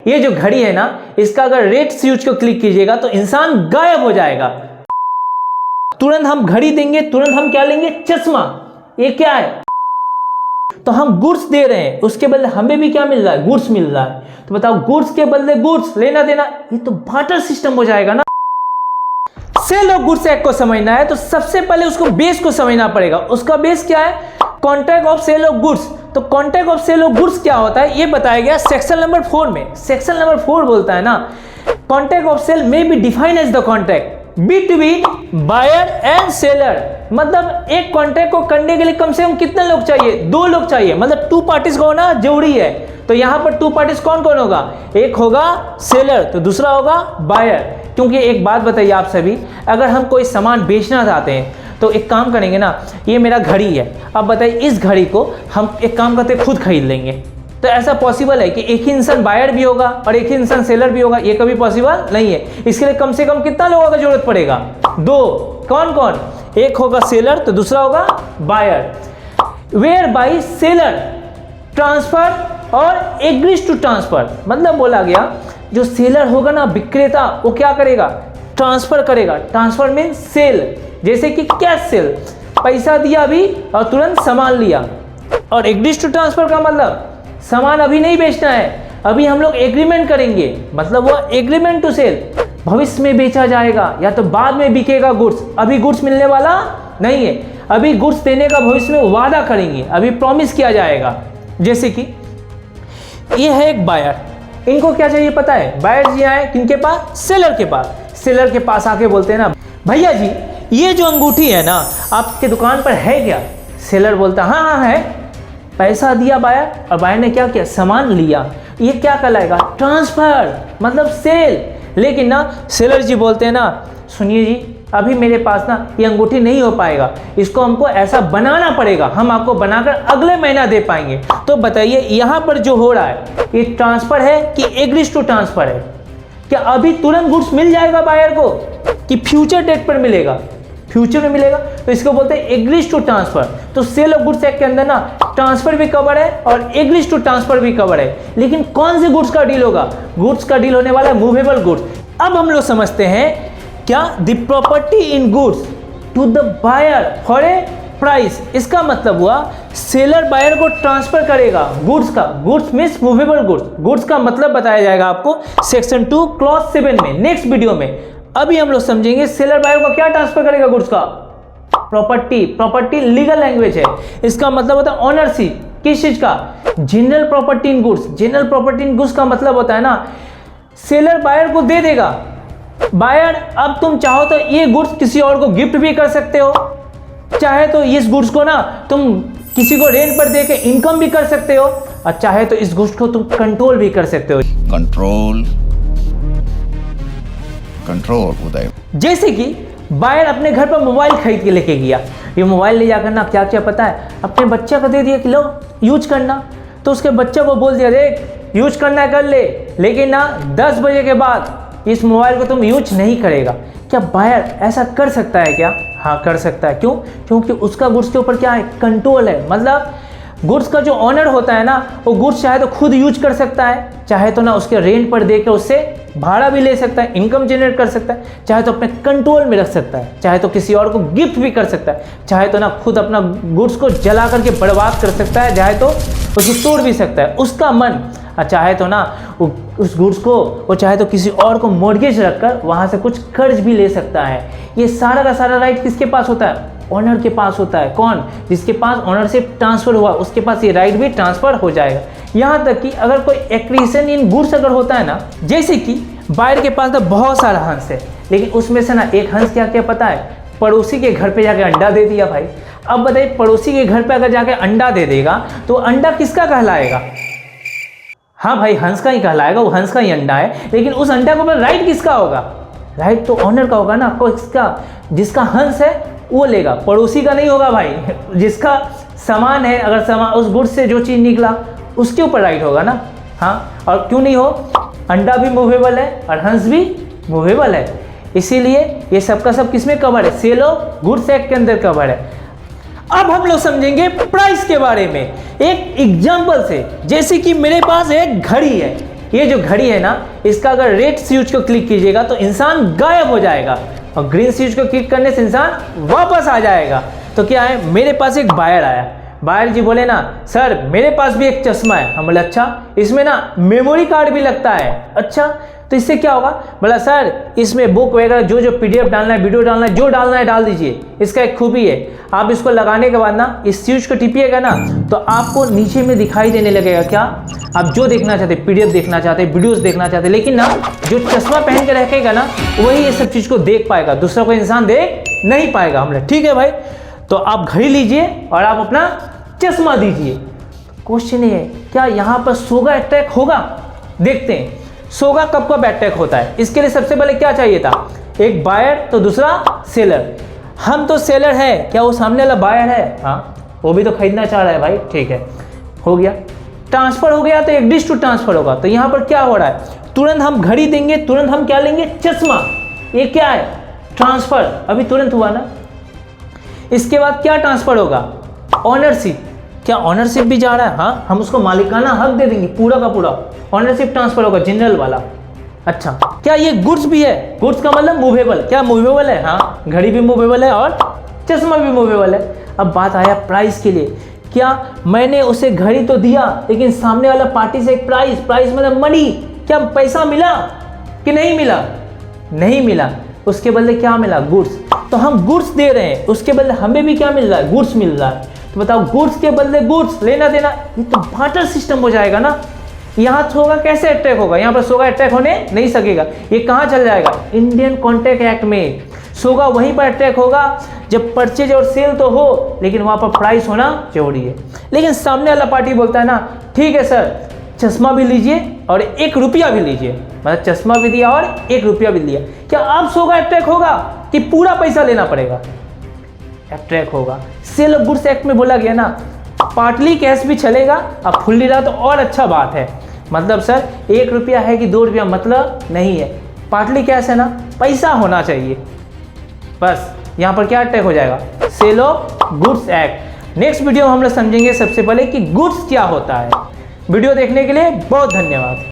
ये जो घड़ी है ना, इसका अगर रेड स्विच को क्लिक कीजिएगा तो इंसान गायब हो जाएगा। तुरंत हम घड़ी देंगे, तुरंत हम क्या लेंगे, चश्मा। ये क्या है, तो हम गुड्स दे रहे हैं, उसके बदले हमें भी क्या मिल रहा है, गुड्स मिल रहा है। तो बताओ, गुड्स के बदले गुड्स, लेना देना, ये तो बार्टर सिस्टम हो जाएगा ना। सेल ऑफ गुड्स एक्ट को समझना है तो सबसे पहले उसको बेस को समझना पड़ेगा। उसका बेस क्या है, contract of sale of goods. तो contract of sale of goods क्या होता है, ये बताया गया सेक्शन नंबर 4 में। सेक्शन नंबर 4 बोलता है ना, contract of sale may be defined as the contract between buyer and seller. मतलब एक कॉन्ट्रैक्ट को करने के लिए कम से कम कितने लोग चाहिए, 2 लोग चाहिए, मतलब 2 पार्टीज को होना जरूरी है। तो यहां पर 2 पार्टीज कौन कौन होगा, एक होगा सेलर तो दूसरा होगा बायर। क्योंकि एक बात बताइए आप सभी, अगर हम कोई सामान बेचना चाहते हैं तो एक काम करेंगे ना, ये मेरा घड़ी है, अब बताइए इस घड़ी को हम एक काम करते खुद खरीद लेंगे। तो ऐसा पॉसिबल है कि एक ही इंसान बायर भी होगा और एक ही इंसान सेलर भी होगा, ये कभी पॉसिबल नहीं है। इसके लिए कम से कम कितना लोगों की जरूरत पड़ेगा, 2। कौन कौन, एक होगा सेलर तो दूसरा होगा buyer. Whereby seller transfer or agrees to transfer, मतलब बोला गया जो सेलर होगा ना, विक्रेता, वो क्या करेगा, ट्रांसफर करेगा। ट्रांसफर मीन सेल, जैसे कि कैश सेल, पैसा दिया अभी और तुरंत सामान लिया। और एग्रीज टू ट्रांसफर का मतलब सामान अभी नहीं बेचना है, अभी हम लोग एग्रीमेंट करेंगे, मतलब वो एग्रीमेंट टू सेल, भविष्य में बेचा जाएगा या तो बाद में बिकेगा गुड्स, अभी गुड्स मिलने वाला नहीं है, अभी गुड्स देने का भविष्य में वादा करेंगे, अभी प्रॉमिस किया जाएगा। जैसे कि ये है एक बायर, इनको क्या चाहिए पता है, बायर जी आए किनके पास, सेलर के पास। सेलर के पास आके बोलते हैं ना, भैया जी ये जो अंगूठी है ना आपके दुकान पर है क्या। सेलर बोलता हाँ हाँ है। पैसा दिया बायर और बायर ने क्या किया, सामान लिया, ये क्या कहलाएगा, ट्रांसफर, मतलब सेल। लेकिन ना सेलर जी बोलते हैं ना, सुनिए जी अभी मेरे पास ना ये अंगूठी नहीं हो पाएगा, इसको हमको ऐसा बनाना पड़ेगा, हम आपको बनाकर अगले महीना दे पाएंगे। तो बताइए यहाँ पर जो हो रहा है ये ट्रांसफर है कि एग्रीज टू ट्रांसफर है। क्या अभी तुरंत गुड्स मिल जाएगा बायर को कि फ्यूचर डेट पर मिलेगा, फ्यूचर में मिलेगा, तो इसको बोलते हैं एग्रीज टू ट्रांसफर। तो सेल ऑफ गुड्स एक्ट के अंदर ना ट्रांसफर भी कवर है और एग्रीज टू ट्रांसफर भी कवर है। लेकिन कौन से गुड्स का डील होगा, गुड्स का डील होने वाला है मूवेबल गुड्स। अब हम लोग समझते हैं क्या, the property in goods to the buyer for a price. इसका मतलब हुआ सेलर बायर को ट्रांसफर करेगा गुड्स का, goods means movable goods. Goods का मतलब बताया जाएगा आपको सेक्शन 2 क्लॉज 7 में, नेक्स्ट वीडियो में। अभी हम लोग समझेंगे सेलर बायर को क्या ट्रांसफर करेगा गुड्स का, प्रॉपर्टी। प्रॉपर्टी लीगल लैंग्वेज है, इसका मतलब होता है ऑनरशिप, किस चीज का, general property in goods. General property in goods का मतलब होता है ना, सेलर बायर को दे देगा, बायर अब तुम चाहो तो ये गुड्स किसी और को गिफ्ट भी कर सकते हो, चाहे तो इस गुड्स को ना तुम किसी को रेंट पर देके इनकम भी कर सकते हो, और चाहे तो इस गुड्स को तुम कंट्रोल भी कर सकते हो। कंट्रोल उदय। जैसे कि बायर अपने घर पर मोबाइल खरीद के लेके गया, ये मोबाइल ले जाकर ना क्या क्या पता है, अपने बच्चे को दे दिया कि लो यूज करना। तो उसके बच्चे को बोल दिया देख यूज करना है कर ले, लेकिन ना 10 बजे के बाद इस मोबाइल को तुम यूज नहीं करेगा। क्या बायर ऐसा कर सकता है क्या, हाँ कर सकता है। क्यों, क्योंकि उसका गुड्स के ऊपर क्या है, कंट्रोल है। मतलब गुड्स का जो ऑनर होता है ना, वो गुड्स चाहे तो खुद यूज कर सकता है, चाहे तो ना उसके रेंट पर देकर उससे भाड़ा भी ले सकता है, इनकम जनरेट कर सकता है, चाहे तो अपने कंट्रोल में रख सकता है, चाहे तो किसी और को गिफ्ट भी कर सकता है, चाहे तो ना खुद अपना गुड्स को जला करके बर्बाद कर सकता है, चाहे तो उसे तोड़ भी सकता है, उसका मन। चाहे तो ना उस गुड्स को वो चाहे तो किसी और को मॉर्गेज रखकर वहाँ से कुछ कर्ज भी ले सकता है। ये सारा का सारा राइट किसके पास होता है, ऑनर के पास होता है। कौन, जिसके पास ऑनरशिप ट्रांसफर हुआ उसके पास ये राइट भी ट्रांसफर हो जाएगा। यहाँ तक कि अगर कोई एक्विजिशन इन गुड्स अगर होता है ना, जैसे कि बायर के पास तो बहुत सारा हंस है, लेकिन उसमें से ना एक हंस क्या क्या पता है, पड़ोसी के घर पे जाके अंडा दे दिया भाई। अब बताइए पड़ोसी के घर पे अगर जाके अंडा दे देगा तो अंडा किसका कहलाएगा, हाँ भाई हंस का ही कहलाएगा, वो हंस का ही अंडा है, लेकिन उस अंडा के ऊपर राइट किसका होगा, राइट तो ऑनर का होगा ना। किसका, जिसका हंस है वो लेगा, पड़ोसी का नहीं होगा भाई। जिसका सामान है, अगर सामान उस गुड्स से जो चीज़ निकला उसके ऊपर राइट होगा ना। हाँ, और क्यों नहीं हो, अंडा भी मूवेबल है और हंस भी मूवेबल है, इसीलिए ये सबका सब किसमें कवर है, सेल ऑफ गुड्स एक्ट के अंदर कवर है। अब हम लोग समझेंगे प्राइस के बारे में एक एग्जांपल से। जैसे कि मेरे पास एक घड़ी है, ये जो घड़ी है ना, इसका अगर रेड स्विच को क्लिक कीजिएगा तो इंसान गायब हो जाएगा और ग्रीन स्विच को क्लिक करने से इंसान वापस आ जाएगा। तो क्या है, मेरे पास एक बायर आया, बायर जी बोले ना सर मेरे पास भी एक चश्मा है। हम बोले अच्छा, इसमें ना मेमोरी कार्ड भी लगता है। अच्छा, तो इससे क्या होगा? बोला सर इसमें बुक वगैरह जो जो पीडीएफ डालना है, वीडियो डालना है, जो डालना है डाल दीजिए। इसका एक खूबी है, आप इसको लगाने के बाद ना इस स्विच को टिपिएगा ना तो आपको नीचे में दिखाई देने लगेगा क्या, आप जो देखना चाहते, पीडीएफ देखना चाहते, वीडियोस देखना चाहते, लेकिन ना जो चश्मा पहन के रखेगा ना वही ये सब चीज़ को देख पाएगा, दूसरा कोई इंसान देख नहीं पाएगा। हमने ठीक है भाई, तो आप घड़ी लीजिए और आप अपना चश्मा दीजिए। क्वेश्चन ये है क्या यहाँ पर सोगा अटैक होगा? देखते हैं सोगा कब कब अटैक होता है। इसके लिए सबसे पहले क्या चाहिए था, एक बायर तो दूसरा सेलर। हम तो सेलर है, क्या वो सामने वाला बायर है? हाँ, वो भी तो खरीदना चाह रहा है भाई। ठीक है, हो गया, ट्रांसफर हो गया तो एक डिश टू ट्रांसफर होगा। तो यहाँ पर क्या हो रहा है, तुरंत हम घड़ी देंगे, तुरंत हम क्या लेंगे, चश्मा। ये क्या है, ट्रांसफर अभी तुरंत हुआ ना। इसके बाद क्या ट्रांसफर होगा, ऑनरशिप। क्या ऑनरशिप भी जा रहा है? हाँ, हम उसको मालिकाना हक दे देंगे पूरा का पूरा, ऑनरशिप ट्रांसफर होगा जनरल वाला। अच्छा, क्या ये गुड्स भी है? गुड्स का मतलब मूवेबल। क्या मूवेबल है? हाँ, घड़ी भी मूवेबल है और चश्मा भी मूवेबल है। अब बात आया प्राइस के लिए, क्या मैंने उसे घड़ी तो दिया लेकिन सामने वाला पार्टी से एक प्राइस, प्राइस मतलब मनी, क्या पैसा मिला कि नहीं मिला? नहीं मिला, उसके बदले क्या मिला, गुड्स। तो हम गुड्स दे रहे हैं, उसके बदले हमें भी क्या मिल रहा है, गुड्स मिल रहा है। तो बताओ गुड्स के बदले गुड्स, लेना देना, ये तो बार्टर सिस्टम हो जाएगा ना। यहाँ सोगा कैसे अटैक होगा, यहाँ पर सोगा अटैक होने नहीं सकेगा। ये कहाँ चल जाएगा, इंडियन कॉन्ट्रैक्ट एक्ट में। सोगा वहीं पर अटैक होगा जब परचेज और सेल तो हो लेकिन वहाँ पर प्राइस होना जरूरी है। लेकिन सामने वाला पार्टी बोलता है ना ठीक है सर, चश्मा भी लीजिए और 1 रुपया भी लीजिए, मतलब चश्मा भी दिया और 1 रुपया भी लिया। क्या अब सोगा अटैक होगा कि पूरा पैसा लेना पड़ेगा? अटैक होगा। सेल ऑफ गुड्स एक्ट में बोला गया ना पार्टली कैश भी चलेगा, अब फुल्ली रहा तो और अच्छा बात है। मतलब सर 1 रुपया है कि 2 रुपया मतलब नहीं है, पार्टली कैश है ना, पैसा होना चाहिए बस। यहाँ पर क्या अटैक हो जाएगा, sale of goods act. Next video में हम लोग समझेंगे सबसे पहले कि गुड्स क्या होता है। वीडियो देखने के लिए बहुत धन्यवाद।